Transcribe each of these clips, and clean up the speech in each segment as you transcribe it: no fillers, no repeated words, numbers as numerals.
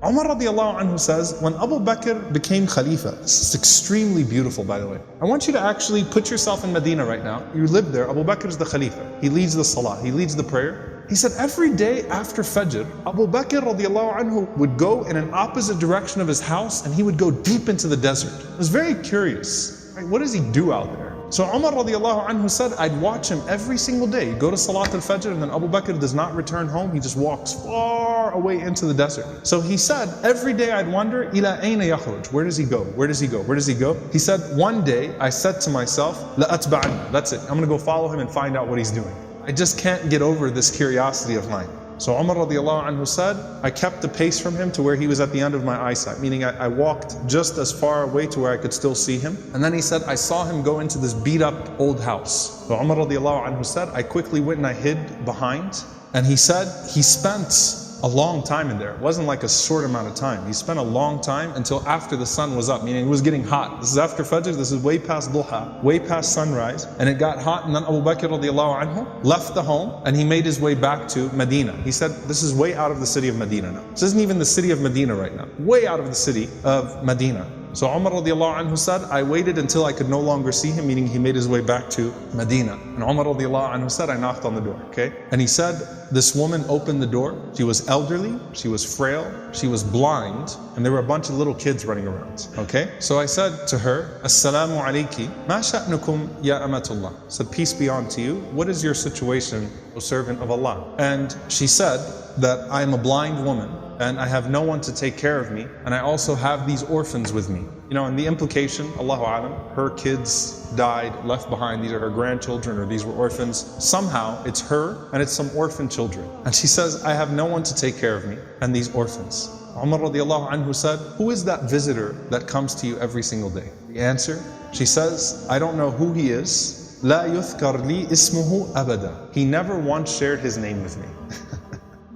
Umar radiallahu anhu says, when Abu Bakr became Khalifa, this is extremely beautiful by the way. I want you to actually put yourself in Medina right now. You live there, Abu Bakr is the Khalifa. He leads the Salah, he leads the prayer. He said every day after Fajr, Abu Bakr radiallahu anhu would go in an opposite direction of his house and he would go deep into the desert. I was very curious, right? What does he do out there? So Umar radiallahu anhu said, I'd watch him every single day. Go to Salat al-Fajr and then Abu Bakr does not return home. He just walks far away into the desert. So he said, every day I'd wonder, ila ayna yakhruj? Where does he go? Where does he go? Where does he go? He said, one day I said to myself, la atba'anna. That's it. I'm going to go follow him and find out what he's doing. I just can't get over this curiosity of mine. So Umar radiallahu anhu said, I kept the pace from him to where he was at the end of my eyesight, meaning I walked just as far away to where I could still see him. And then he said, I saw him go into this beat up old house. So Umar radiallahu anhu said, I quickly went and I hid behind. And he said, he spent a long time in there. It wasn't like a short amount of time. He spent a long time until after the sun was up, meaning it was getting hot. This is after Fajr, this is way past Duha, way past sunrise. And it got hot and then Abu Bakr radiallahu anhu left the home and he made his way back to Medina. He said, this is way out of the city of Medina now. This isn't even the city of Medina right now. Way out of the city of Medina. So Umar radiallahu anhu said, I waited until I could no longer see him, meaning he made his way back to Medina. And Umar radiallahu anhu said, I knocked on the door, okay? And he said, this woman opened the door. She was elderly, she was frail, she was blind, and there were a bunch of little kids running around, okay? So I said to her, Assalamu alayki, ma sha'nukum ya amatullah. I said, peace be unto you. What is your situation, O servant of Allah? And she said that I am a blind woman, and I have no one to take care of me, and I also have these orphans with me. You know, and the implication, Allahu A'lam, her kids died, left behind, these are her grandchildren, or these were orphans. Somehow, it's her, and it's some orphan children. And she says, I have no one to take care of me, and these orphans. Umar radiallahu anhu said, who is that visitor that comes to you every single day? The answer, she says, I don't know who he is. La yuthkar li ismuhu abada. He never once shared his name with me.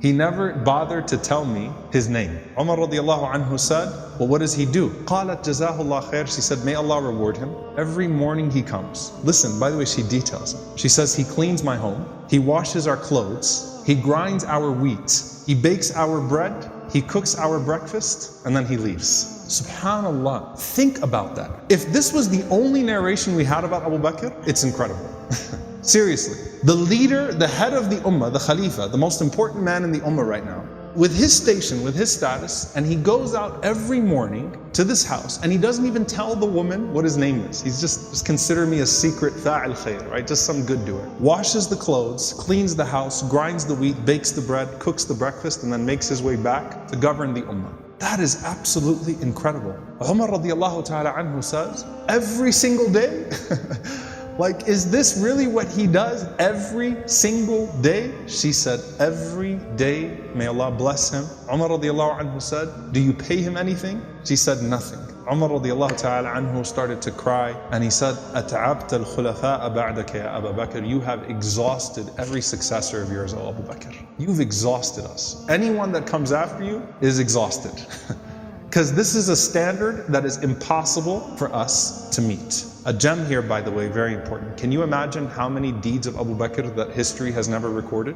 He never bothered to tell me his name. Umar radiallahu anhu said, well, what does he do? قالت جزاه الله خير. She said, may Allah reward him. Every morning he comes. Listen, by the way, she details it. She says, he cleans my home. He washes our clothes. He grinds our wheat. He bakes our bread. He cooks our breakfast. And then he leaves. Subhanallah. Think about that. If this was the only narration we had about Abu Bakr, it's incredible. Seriously, the leader, the head of the ummah, the Khalifa, the most important man in the ummah right now, with his station, with his status, and he goes out every morning to this house and he doesn't even tell the woman what his name is. He's just consider me a secret fa'il khair, right? Just some good doer. Washes the clothes, cleans the house, grinds the wheat, bakes the bread, cooks the breakfast, and then makes his way back to govern the ummah. That is absolutely incredible. Umar radiallahu ta'ala anhu says, every single day, like, is this really what he does every single day? She said, every day, may Allah bless him. Umar radiallahu anhu said, do you pay him anything? She said, nothing. Umar radiallahu ta'ala anhu started to cry and he said, أَتَعَبْتَ الْخُلَفَاءَ بَعْدَكَ يَا أَبَا بَكْرِ. You have exhausted every successor of yours, O Abu Bakr. You've exhausted us. Anyone that comes after you is exhausted. Because this is a standard that is impossible for us to meet. A gem here, by the way, very important. Can you imagine how many deeds of Abu Bakr that history has never recorded?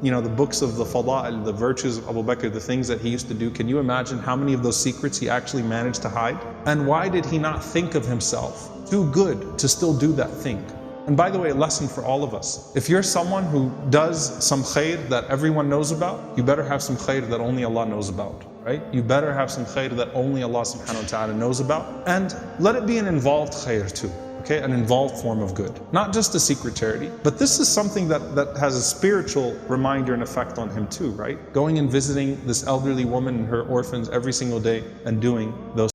You know, the books of the fada'il, the virtues of Abu Bakr, the things that he used to do. Can you imagine how many of those secrets he actually managed to hide? And why did he not think of himself too good to still do that thing? And by the way, a lesson for all of us. If you're someone who does some khair that everyone knows about, you better have some khair that only Allah knows about. Right? You better have some khair that only Allah subhanahu wa ta'ala knows about. And let it be an involved khair too. Okay? An involved form of good. Not just a secret charity. But this is something that has a spiritual reminder and effect on him too, right? Going and visiting this elderly woman and her orphans every single day and doing those